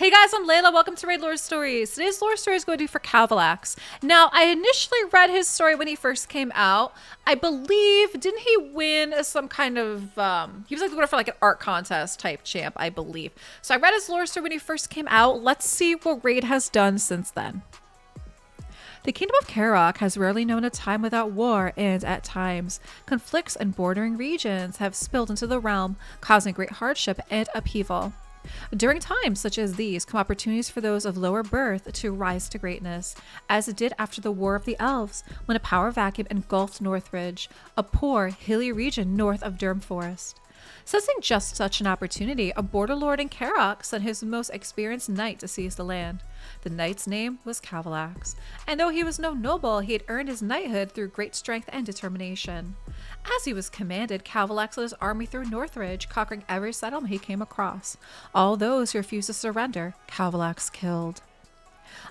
Hey guys, I'm Layla. Welcome to raidlore Stories. Today's lore story is going to be for Kalvalax. Now, I initially read his story when he first came out. I believe, didn't he win some kind of, he was like the winner for like an art contest type champ, I believe. So I read his lore story when he first came out. Let's see what Raid has done since then. The Kingdom of Karok has rarely known a time without war, and at times, conflicts in bordering regions have spilled into the realm, causing great hardship and upheaval. During times such as these come opportunities for those of lower birth to rise to greatness, as it did after the War of the Elves, when a power vacuum engulfed Northridge, a poor, hilly region north of Durham Forest. Sensing just such an opportunity, a border lord in Karok sent his most experienced knight to seize the land. The knight's name was Kalvalax, and though he was no noble, he had earned his knighthood through great strength and determination. As he was commanded, Kalvalax led his army through Northridge, conquering every settlement he came across. All those who refused to surrender, Kalvalax killed.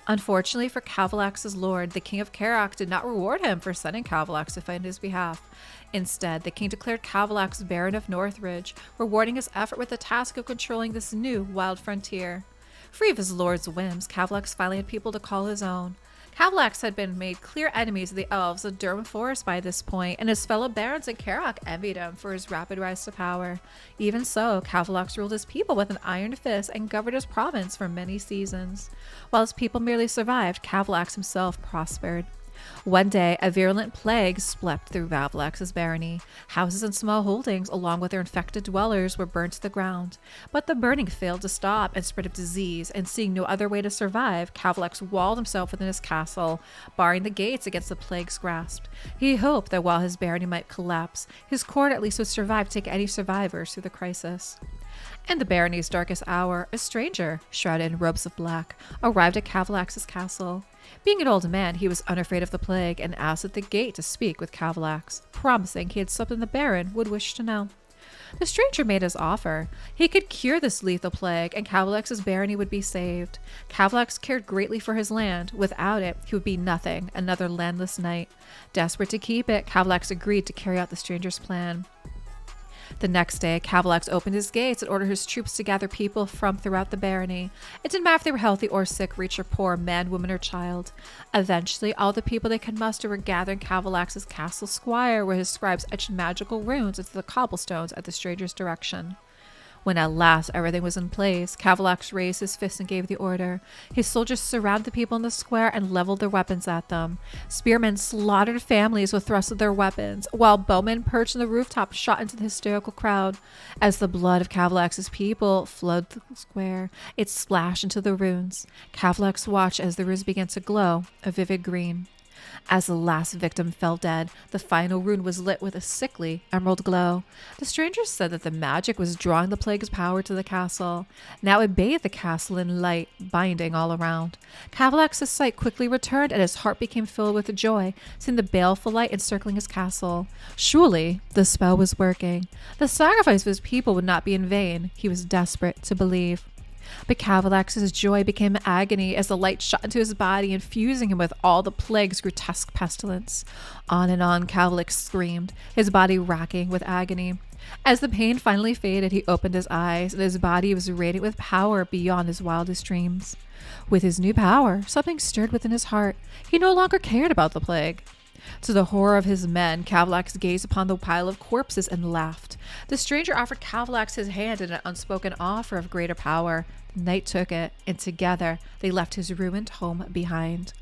Unfortunately for Kalvalax's lord, the king of Karok did not reward him for sending Kalvalax to fight on his behalf. Instead, the king declared Kalvalax Baron of Northridge, rewarding his effort with the task of controlling this new wild frontier. Free of his lord's whims, Kalvalax finally had people to call his own. Kalvalax had been made clear enemies of the elves of Durham Forest by this point, and his fellow barons in Karok envied him for his rapid rise to power. Even so, Kalvalax ruled his people with an iron fist and governed his province for many seasons. While his people merely survived, Kalvalax himself prospered. One day, a virulent plague swept through Kalvalax's barony. Houses and small holdings, along with their infected dwellers, were burned to the ground. But the burning failed to stop and spread of disease, and seeing no other way to survive, Kalvalax walled himself within his castle, barring the gates against the plague's grasp. He hoped that while his barony might collapse, his court at least would survive to take any survivors through the crisis. In the barony's darkest hour, a stranger, shrouded in robes of black, arrived at Kalvalax's castle. Being an old man, he was unafraid of the plague and asked at the gate to speak with Kalvalax, promising he had something the baron would wish to know. The stranger made his offer. He could cure this lethal plague, and Kalvalax's barony would be saved. Kalvalax cared greatly for his land. Without it, he would be nothing, another landless knight. Desperate to keep it, Kalvalax agreed to carry out the stranger's plan. The next day, Kalvalax opened his gates and ordered his troops to gather people from throughout the barony. It didn't matter if they were healthy or sick, rich or poor, man, woman, or child. Eventually, all the people they could muster were gathered in Kalvalax's castle square, where his scribes etched magical runes into the cobblestones at the stranger's direction. When at last everything was in place, Kalvalax raised his fist and gave the order. His soldiers surrounded the people in the square and leveled their weapons at them. Spearmen slaughtered families with thrusts of their weapons, while bowmen perched on the rooftop shot into the hysterical crowd. As the blood of Kalvalax's people flowed through the square, it splashed into the runes. Kalvalax watched as the runes began to glow a vivid green. As the last victim fell dead, the final rune was lit with a sickly emerald glow. The stranger said that the magic was drawing the plague's power to the castle. Now it bathed the castle in light, binding all around. Kalvalax's sight quickly returned, and his heart became filled with joy, seeing the baleful light encircling his castle. Surely, the spell was working. The sacrifice of his people would not be in vain. He was desperate to believe. But Kalvalax's joy became agony as the light shot into his body, infusing him with all the plague's grotesque pestilence. On and on Kalvalax screamed, his body racking with agony. As the pain finally faded, he opened his eyes, and his body was radiant with power beyond his wildest dreams. With his new power, something stirred within his heart. He no longer cared about the plague. To the horror of his men, Kalvalax gazed upon the pile of corpses and laughed. The stranger offered Kalvalax his hand in an unspoken offer of greater power. The knight took it, and together they left his ruined home behind.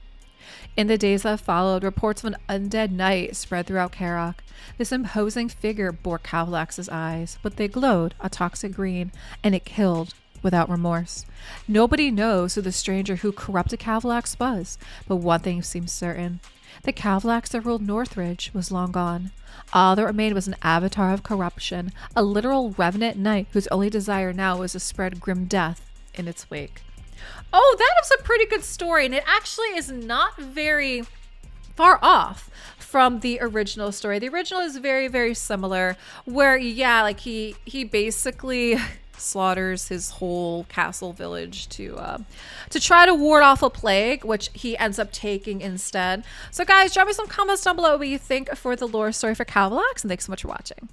In the days that followed, reports of an undead knight spread throughout Karok. This imposing figure bore Kalvalax's eyes, but they glowed a toxic green, and it killed without remorse. Nobody knows who the stranger who corrupted Kalvalax was, but one thing seems certain. The Kalvalax that ruled Northridge was long gone. All that remained was an avatar of corruption, a literal revenant knight whose only desire now was to spread grim death in its wake. Oh, that was a pretty good story, and it actually is not very far off from the original story. The original is very, very similar, where, yeah, like he basically slaughters his whole castle village to try to ward off a plague, which he ends up taking instead. So guys, drop me some comments down below what you think for the lore story for Kalvalax, and thanks so much for watching.